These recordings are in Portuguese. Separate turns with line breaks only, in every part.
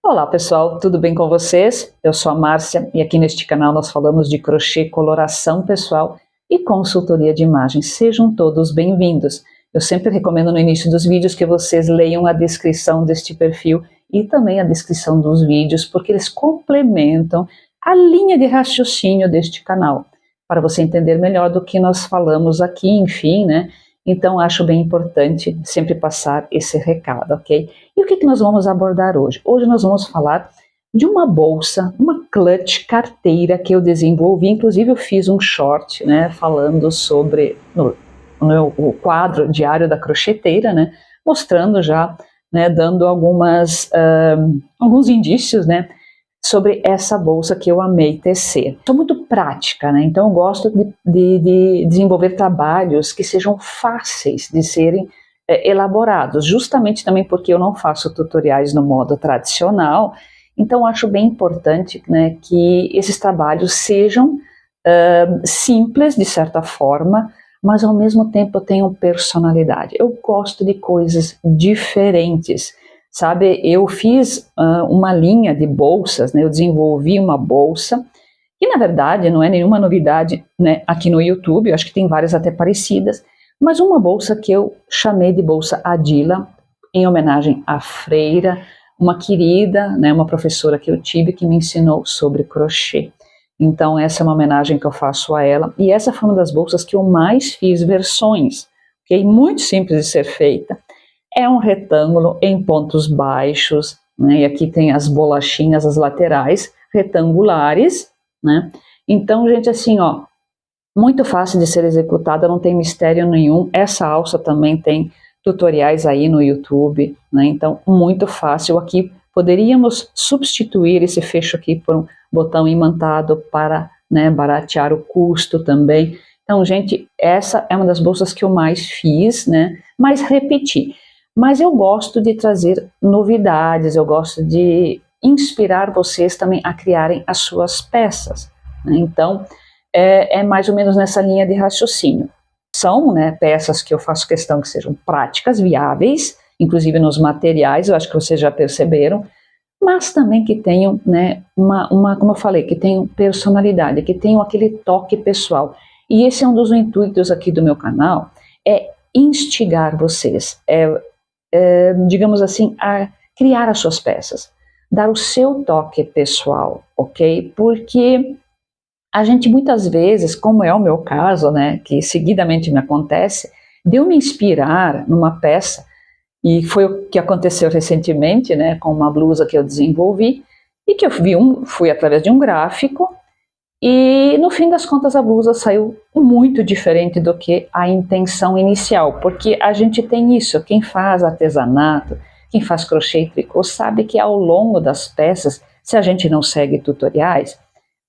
Olá pessoal, tudo bem com vocês? Eu sou a Márcia e aqui neste canal nós falamos de crochê, coloração pessoal e consultoria de imagens. Sejam todos bem-vindos. Eu sempre recomendo no início dos vídeos que vocês leiam a descrição deste perfil e também a descrição dos vídeos, porque eles complementam a linha de raciocínio deste canal, para você entender melhor do que nós falamos aqui, enfim, né? Então acho bem importante sempre passar esse recado, ok? E o que nós vamos abordar hoje? Hoje nós vamos falar de uma bolsa, uma clutch carteira que eu desenvolvi, inclusive eu fiz um short, né, falando sobre o quadro diário da crocheteira, né, mostrando já, né, dando alguns indícios, né, sobre essa bolsa que eu amei tecer. Sou muito prática, né? Então eu gosto de desenvolver trabalhos que sejam fáceis de serem elaborados, justamente também porque eu não faço tutoriais no modo tradicional, então acho bem importante, né, que esses trabalhos sejam simples de certa forma, mas ao mesmo tempo tenham personalidade. Eu gosto de coisas diferentes. Sabe, eu fiz uma linha de bolsas, né, eu desenvolvi uma bolsa, que na verdade não é nenhuma novidade, né, aqui no YouTube, eu acho que tem várias até parecidas, mas uma bolsa que eu chamei de bolsa Adila, em homenagem à freira, uma querida, né, uma professora que eu tive que me ensinou sobre crochê. Então essa é uma homenagem que eu faço a ela, e essa foi uma das bolsas que eu mais fiz versões, ok? Muito simples de ser feita. É um retângulo em pontos baixos, né? E aqui tem as bolachinhas, as laterais, retangulares, né? Então, gente, assim, ó, muito fácil de ser executada, não tem mistério nenhum. Essa alça também tem tutoriais aí no YouTube, né? Então, muito fácil. Aqui poderíamos substituir esse fecho aqui por um botão imantado para, né, baratear o custo também. Então, gente, essa é uma das bolsas que eu mais fiz, né? Mais repeti. Mas eu gosto de trazer novidades, eu gosto de inspirar vocês também a criarem as suas peças, né? Então, é mais ou menos nessa linha de raciocínio. São, né, peças que eu faço questão que sejam práticas, viáveis, inclusive nos materiais, eu acho que vocês já perceberam, mas também que tenham, né, como eu falei, que tenham personalidade, que tenham aquele toque pessoal. E esse é um dos intuitos aqui do meu canal, é instigar vocês, digamos assim, a criar as suas peças, dar o seu toque pessoal, ok? Porque a gente muitas vezes, como é o meu caso, né, que seguidamente me acontece, de eu me inspirar numa peça, e foi o que aconteceu recentemente, né, com uma blusa que eu desenvolvi, e que eu fui através de um gráfico, e no fim das contas a blusa saiu muito diferente do que a intenção inicial, porque a gente tem isso, quem faz artesanato, quem faz crochê e tricô sabe que ao longo das peças, se a gente não segue tutoriais,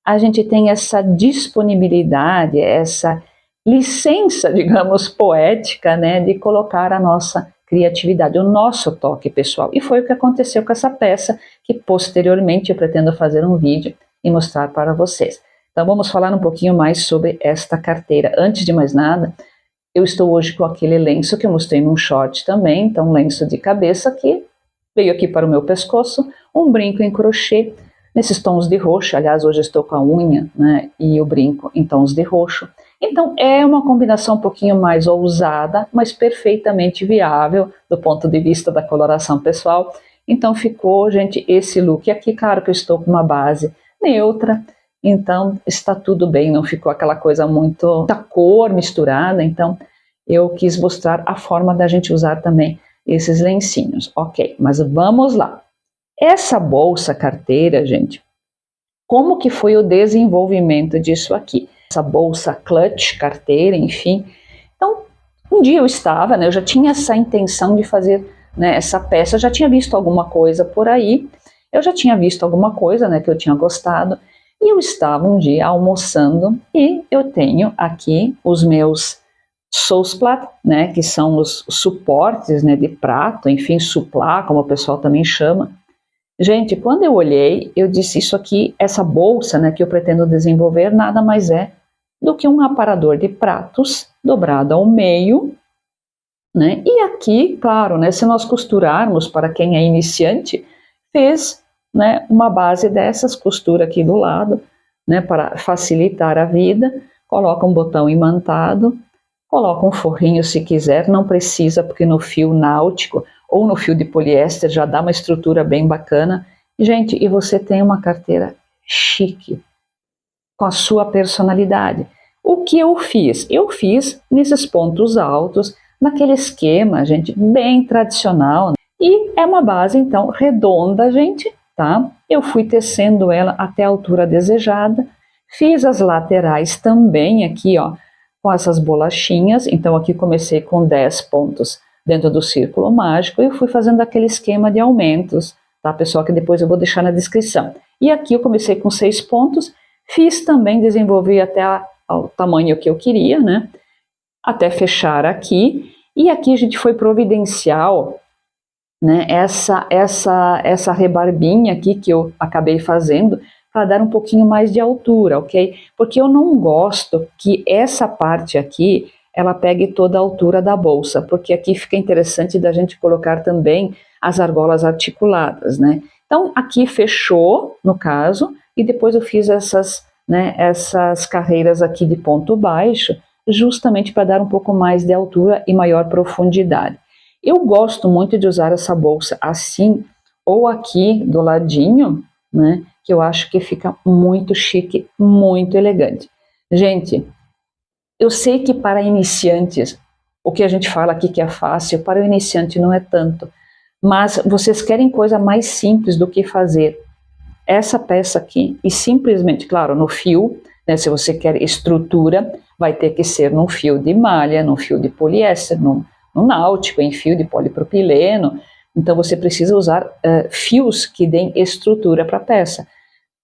a gente tem essa disponibilidade, essa licença, digamos, poética, né, de colocar a nossa criatividade, o nosso toque pessoal. E foi o que aconteceu com essa peça, que posteriormente eu pretendo fazer um vídeo e mostrar para vocês. Então vamos falar um pouquinho mais sobre esta carteira. Antes de mais nada, eu estou hoje com aquele lenço que eu mostrei num short também, então um lenço de cabeça que veio aqui para o meu pescoço, um brinco em crochê, nesses tons de roxo. Aliás, hoje estou com a unha, né, e o brinco em tons de roxo. Então é uma combinação um pouquinho mais ousada, mas perfeitamente viável do ponto de vista da coloração pessoal. Então ficou, gente, esse look aqui. Claro que eu estou com uma base neutra, então está tudo bem, não ficou aquela coisa muito da cor misturada. Então eu quis mostrar a forma da gente usar também esses lencinhos. Ok, mas vamos lá. Essa bolsa carteira, gente, como que foi o desenvolvimento disso aqui? Essa bolsa clutch, carteira, enfim. Então, um dia eu estava, né, eu já tinha essa intenção de fazer, né, essa peça, eu já tinha visto alguma coisa por aí, eu já tinha visto alguma coisa, né, que eu tinha gostado, e eu estava um dia almoçando e eu tenho aqui os meus sousplats, né, que são os suportes, né, de prato, enfim, suplá, como o pessoal também chama. Gente, quando eu olhei, eu disse, isso aqui, essa bolsa, né, que eu pretendo desenvolver, nada mais é do que um aparador de pratos dobrado ao meio, né? E aqui, claro, né, se nós costurarmos para quem é iniciante, fez né, uma base dessas, costura aqui do lado, né, para facilitar a vida, coloca um botão imantado, coloca um forrinho se quiser, não precisa, porque no fio náutico ou no fio de poliéster já dá uma estrutura bem bacana. Gente, e você tem uma carteira chique, com a sua personalidade. O que eu fiz? Eu fiz nesses pontos altos, naquele esquema, gente, bem tradicional, né? E é uma base, então, redonda, gente, tá? Eu fui tecendo ela até a altura desejada, fiz as laterais também aqui, ó, com essas bolachinhas, então aqui comecei com 10 pontos dentro do círculo mágico e fui fazendo aquele esquema de aumentos, tá, pessoal, que depois eu vou deixar na descrição. E aqui eu comecei com 6 pontos, fiz também, desenvolvi até ao tamanho que eu queria, né, até fechar aqui, e aqui a gente foi providencial, né, essa rebarbinha aqui que eu acabei fazendo, para dar um pouquinho mais de altura, ok? Porque eu não gosto que essa parte aqui, ela pegue toda a altura da bolsa, porque aqui fica interessante da gente colocar também as argolas articuladas, né? Então, aqui fechou, no caso, e depois eu fiz essas, né, essas carreiras aqui de ponto baixo, justamente para dar um pouco mais de altura e maior profundidade. Eu gosto muito de usar essa bolsa assim, ou aqui do ladinho, né, que eu acho que fica muito chique, muito elegante. Gente, eu sei que para iniciantes, o que a gente fala aqui que é fácil, para o iniciante não é tanto, mas vocês querem coisa mais simples do que fazer essa peça aqui, e simplesmente, claro, no fio, né, se você quer estrutura, vai ter que ser num fio de malha, num fio de poliéster, no náutico, em fio de polipropileno. Então você precisa usar fios que deem estrutura para a peça.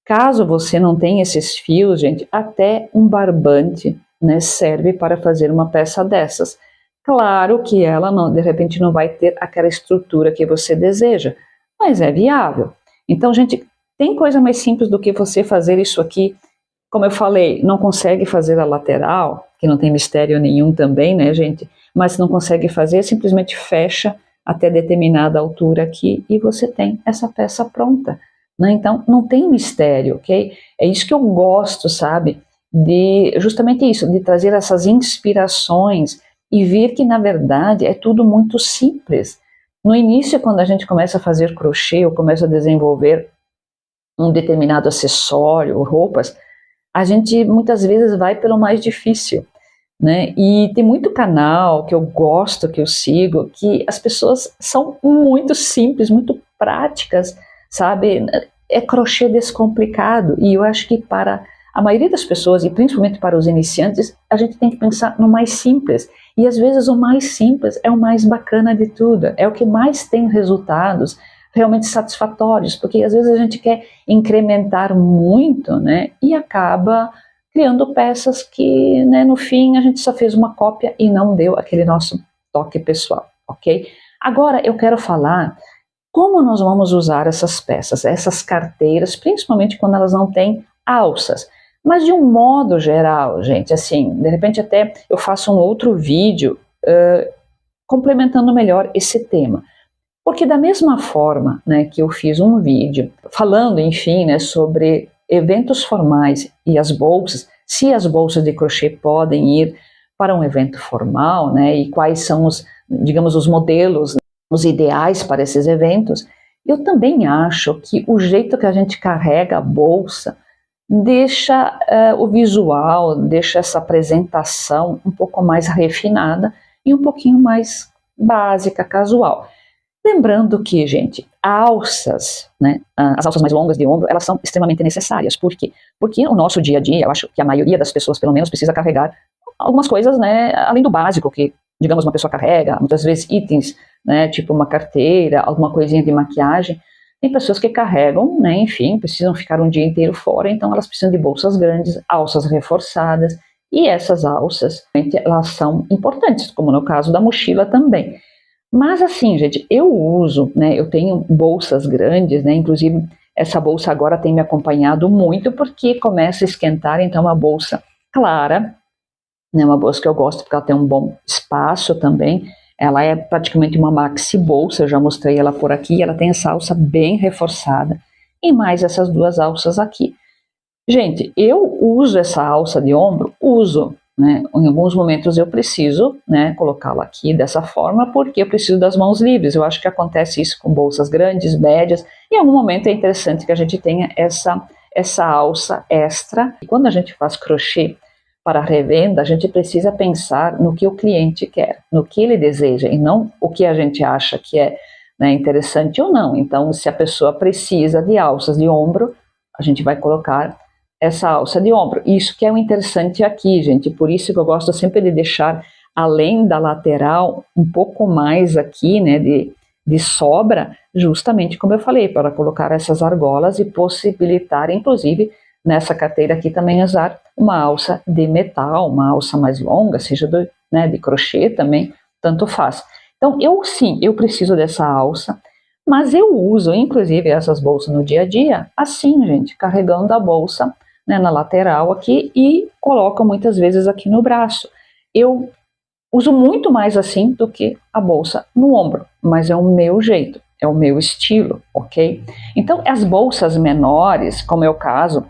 Caso você não tenha esses fios, gente, até um barbante, né, serve para fazer uma peça dessas. Claro que ela não, de repente não vai ter aquela estrutura que você deseja, mas é viável. Então, gente, tem coisa mais simples do que você fazer isso aqui. Como eu falei, não consegue fazer a lateral, que não tem mistério nenhum também, né, gente? Mas não consegue fazer, simplesmente fecha até determinada altura aqui e você tem essa peça pronta, né? Então, não tem mistério, ok? É isso que eu gosto, sabe? De justamente isso, de trazer essas inspirações e ver que, na verdade, é tudo muito simples. No início, quando a gente começa a fazer crochê ou começa a desenvolver um determinado acessório ou roupas, a gente muitas vezes vai pelo mais difícil, né? E tem muito canal que eu gosto, que eu sigo, que as pessoas são muito simples, muito práticas, sabe? É crochê descomplicado, e eu acho que para a maioria das pessoas, e principalmente para os iniciantes, a gente tem que pensar no mais simples, e às vezes o mais simples é o mais bacana de tudo, é o que mais tem resultados realmente satisfatórios, porque às vezes a gente quer incrementar muito, né, e acaba criando peças que, né, no fim a gente só fez uma cópia e não deu aquele nosso toque pessoal, ok? Agora eu quero falar como nós vamos usar essas peças, essas carteiras, principalmente quando elas não têm alças. Mas de um modo geral, gente, assim, de repente até eu faço um outro vídeo complementando melhor esse tema. Porque da mesma forma, né, que eu fiz um vídeo falando, enfim, né, sobre eventos formais e as bolsas, se as bolsas de crochê podem ir para um evento formal, né, e quais são os, digamos, os modelos, né, os ideais para esses eventos, eu também acho que o jeito que a gente carrega a bolsa deixa o visual, deixa essa apresentação um pouco mais refinada e um pouquinho mais básica, casual. Lembrando que, gente, alças, né, as alças mais longas de ombro, elas são extremamente necessárias. Por quê? Porque o nosso dia a dia, eu acho que a maioria das pessoas, pelo menos, precisa carregar algumas coisas, né, além do básico que, digamos, uma pessoa carrega, muitas vezes itens, né, tipo uma carteira, alguma coisinha de maquiagem. Tem pessoas que carregam, né, enfim, precisam ficar um dia inteiro fora, então elas precisam de bolsas grandes, alças reforçadas, e essas alças, elas são importantes, como no caso da mochila também. Mas assim, gente, eu uso, né, eu tenho bolsas grandes, né, inclusive essa bolsa agora tem me acompanhado muito porque começa a esquentar, então é uma bolsa clara, né, uma bolsa que eu gosto porque ela tem um bom espaço também, ela é praticamente uma maxi bolsa, eu já mostrei ela por aqui, ela tem essa alça bem reforçada, e mais essas duas alças aqui. Gente, eu uso essa alça de ombro, uso, né? Em alguns momentos eu preciso, né, colocá-la aqui dessa forma, porque eu preciso das mãos livres. Eu acho que acontece isso com bolsas grandes, médias, e em algum momento é interessante que a gente tenha essa alça extra. E quando a gente faz crochê para revenda, a gente precisa pensar no que o cliente quer, no que ele deseja, e não o que a gente acha que é, né, interessante ou não. Então, se a pessoa precisa de alças de ombro, a gente vai colocar essa alça de ombro. Isso que é o interessante aqui, gente, por isso que eu gosto sempre de deixar, além da lateral, um pouco mais aqui, né, de sobra, justamente como eu falei, para colocar essas argolas e possibilitar, inclusive, nessa carteira aqui também usar uma alça de metal, uma alça mais longa, seja né, de crochê também, tanto faz. Então, eu preciso dessa alça, mas eu uso, inclusive, essas bolsas no dia a dia, assim, gente, carregando a bolsa, né, na lateral aqui e coloco muitas vezes aqui no braço. Eu uso muito mais assim do que a bolsa no ombro, mas é o meu jeito, é o meu estilo, ok? Então, as bolsas menores, como é o caso,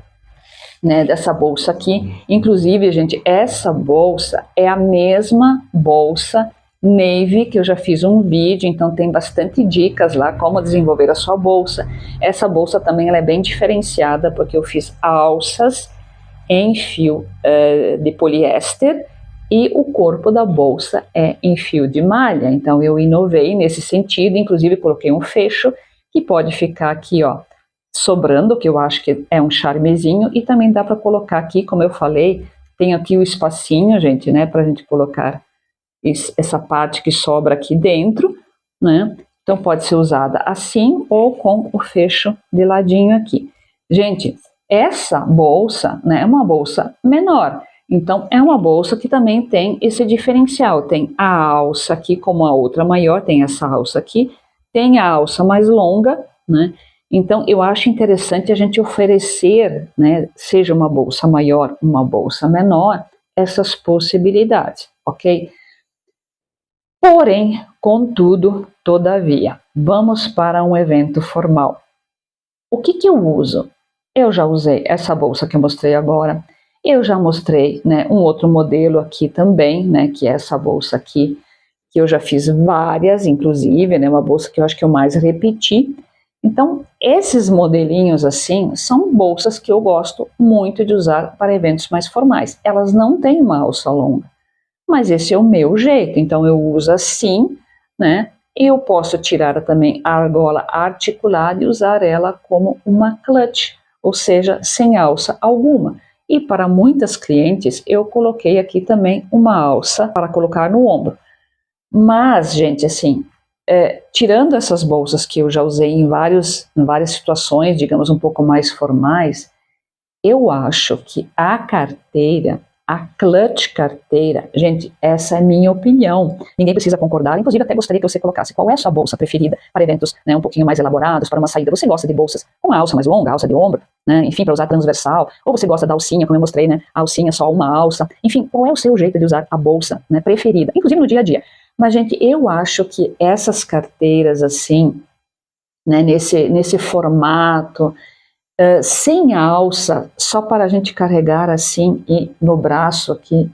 né, dessa bolsa aqui, inclusive, gente, essa bolsa é a mesma bolsa Navy, que eu já fiz um vídeo, então tem bastante dicas lá como desenvolver a sua bolsa. Essa bolsa também ela é bem diferenciada, porque eu fiz alças em fio de poliéster e o corpo da bolsa é em fio de malha. Então eu inovei nesse sentido, inclusive coloquei um fecho que pode ficar aqui, ó, sobrando, que eu acho que é um charmezinho, e também dá para colocar aqui, como eu falei, tem aqui o espacinho, gente, né, para a gente colocar essa parte que sobra aqui dentro, né? Então pode ser usada assim ou com o fecho de ladinho aqui. Gente, essa bolsa, né, é uma bolsa menor. Então é uma bolsa que também tem esse diferencial. Tem a alça aqui, como a outra maior, tem essa alça aqui, tem a alça mais longa, né? Então eu acho interessante a gente oferecer, né, seja uma bolsa maior, uma bolsa menor, essas possibilidades, ok? Porém, contudo, todavia, vamos para um evento formal. O que eu uso? Eu já usei essa bolsa que eu mostrei agora. Eu já mostrei, né, um outro modelo aqui também, né, que é essa bolsa aqui, que eu já fiz várias, inclusive, né, uma bolsa que eu acho que eu mais repeti. Então, esses modelinhos assim são bolsas que eu gosto muito de usar para eventos mais formais. Elas não têm uma alça longa, mas esse é o meu jeito, então eu uso assim, né? E eu posso tirar também a argola articulada e usar ela como uma clutch, ou seja, sem alça alguma. E para muitas clientes eu coloquei aqui também uma alça para colocar no ombro. Mas, gente, assim, tirando essas bolsas que eu já usei em várias situações, digamos, um pouco mais formais, eu acho que a carteira, a clutch carteira, gente, essa é minha opinião. Ninguém precisa concordar, inclusive até gostaria que você colocasse qual é a sua bolsa preferida para eventos, né, um pouquinho mais elaborados, para uma saída. Você gosta de bolsas com alça mais longa, alça de ombro, né, enfim, para usar transversal, ou você gosta da alcinha, como eu mostrei, né, a alcinha só uma alça, enfim, qual é o seu jeito de usar a bolsa, né, preferida, inclusive no dia a dia. Mas, gente, eu acho que essas carteiras, assim, né, nesse formato, sem alça, só para a gente carregar assim e no braço aqui,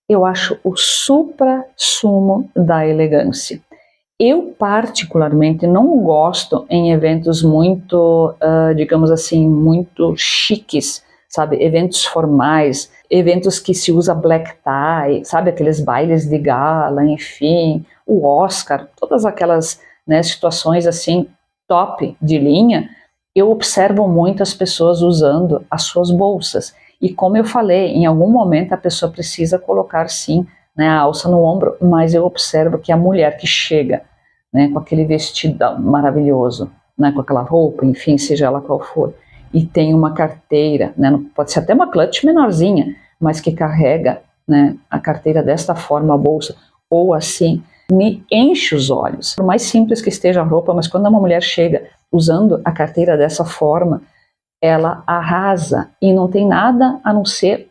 eu acho o supra-sumo da elegância. Eu particularmente não gosto em eventos muito, digamos assim, muito chiques, sabe, eventos formais, eventos que se usa black tie, sabe, aqueles bailes de gala, enfim, o Oscar, todas aquelas, né, situações assim, top de linha. Eu observo muito as pessoas usando as suas bolsas. E como eu falei, em algum momento a pessoa precisa colocar sim, né, a alça no ombro, mas eu observo que a mulher que chega, né, com aquele vestido maravilhoso, né, com aquela roupa, enfim, seja ela qual for, e tem uma carteira, né, pode ser até uma clutch menorzinha, mas que carrega, né, a carteira desta forma, a bolsa, ou assim, me enche os olhos. Por mais simples que esteja a roupa, mas quando uma mulher chega usando a carteira dessa forma, ela arrasa e não tem nada a não ser,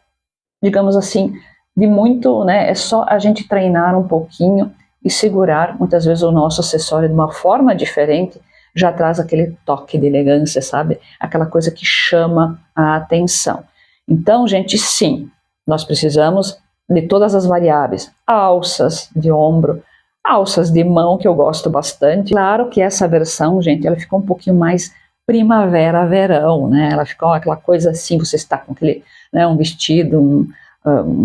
digamos assim, de muito, né, é só a gente treinar um pouquinho e segurar muitas vezes o nosso acessório de uma forma diferente já traz aquele toque de elegância, sabe? Aquela coisa que chama a atenção. Então, gente, sim, nós precisamos de todas as variáveis, alças de ombro, alças de mão, que eu gosto bastante. Claro que essa versão, gente, ela ficou um pouquinho mais primavera-verão, né? Ela ficou aquela coisa assim, você está com aquele, né, um vestido, um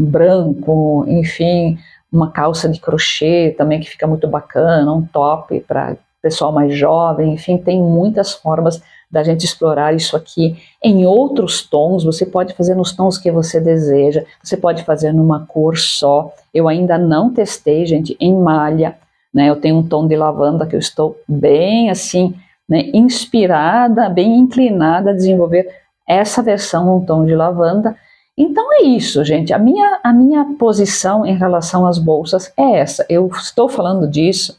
branco, enfim, uma calça de crochê também que fica muito bacana, um top para pessoal mais jovem, enfim, tem muitas formas da gente explorar isso aqui em outros tons. Você pode fazer nos tons que você deseja, você pode fazer numa cor só. Eu ainda não testei, gente, em malha, né? Eu tenho um tom de lavanda que eu estou bem assim, né, inspirada, bem inclinada a desenvolver essa versão, um tom de lavanda. Então é isso, gente. A minha posição em relação às bolsas é essa. Eu estou falando disso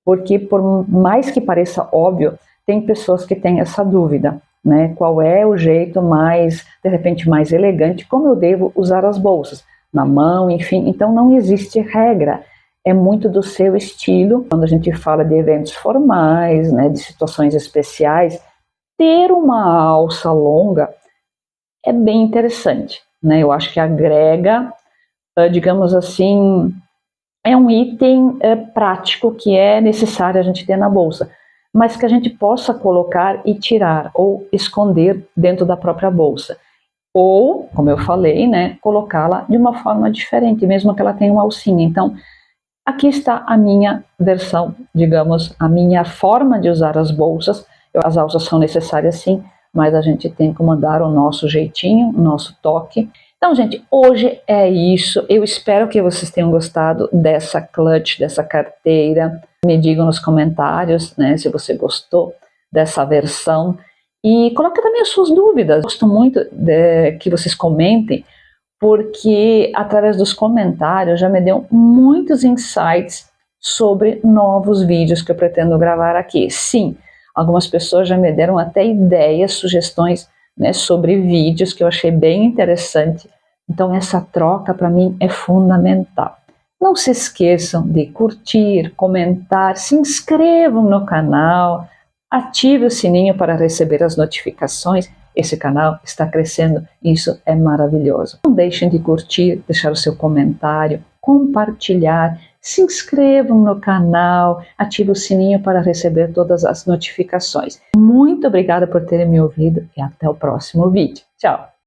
porque, por mais que pareça óbvio, tem pessoas que têm essa dúvida, né? Qual é o jeito mais, de repente, mais elegante, como eu devo usar as bolsas? Na mão, enfim. Então não existe regra. É muito do seu estilo. Quando a gente fala de eventos formais, né, de situações especiais, ter uma alça longa é bem interessante, né? Eu acho que agrega, digamos assim, é um item prático que é necessário a gente ter na bolsa, mas que a gente possa colocar e tirar ou esconder dentro da própria bolsa. Ou, como eu falei, né, colocá-la de uma forma diferente, mesmo que ela tenha uma alcinha. Então, aqui está a minha versão, digamos, a minha forma de usar as bolsas. As alças são necessárias sim, mas a gente tem que mandar o nosso jeitinho, o nosso toque. Então, gente, hoje é isso. Eu espero que vocês tenham gostado dessa clutch, dessa carteira. Me digam nos comentários, né, se você gostou dessa versão. E coloque também as suas dúvidas. Gosto muito que vocês comentem, porque através dos comentários já me deu muitos insights sobre novos vídeos que eu pretendo gravar aqui. Sim, algumas pessoas já me deram até ideias, sugestões, né, sobre vídeos que eu achei bem interessante. Então essa troca para mim é fundamental. Não se esqueçam de curtir, comentar, se inscrevam no canal, ative o sininho para receber as notificações. Esse canal está crescendo e isso é maravilhoso. Não deixem de curtir, deixar o seu comentário, compartilhar, se inscrevam no canal, ative o sininho para receber todas as notificações. Muito obrigada por terem me ouvido e até o próximo vídeo. Tchau!